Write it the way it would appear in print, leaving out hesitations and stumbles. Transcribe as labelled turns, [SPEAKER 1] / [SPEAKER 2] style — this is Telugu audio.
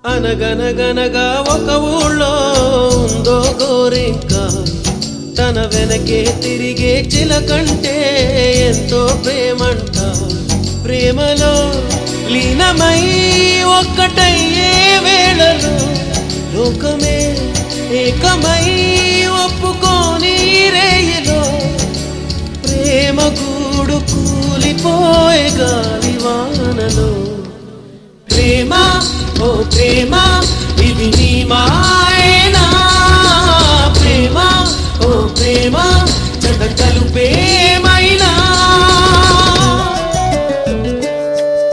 [SPEAKER 1] అనగనగనగా ఒక ఊళ్ళో ఉందో గోరింక, తన వెనకే తిరిగే చిలకంటే ఎంతో ప్రేమంట. ప్రేమలో లీనమై ఒక్కటయ్యే వేళలో లోకమే ఏకమై ఒప్పుకోని రేయిలో ప్రేమ గూడు కూలిపోయే గాలివానలో. ప్రేమ ఓ ప్రేమ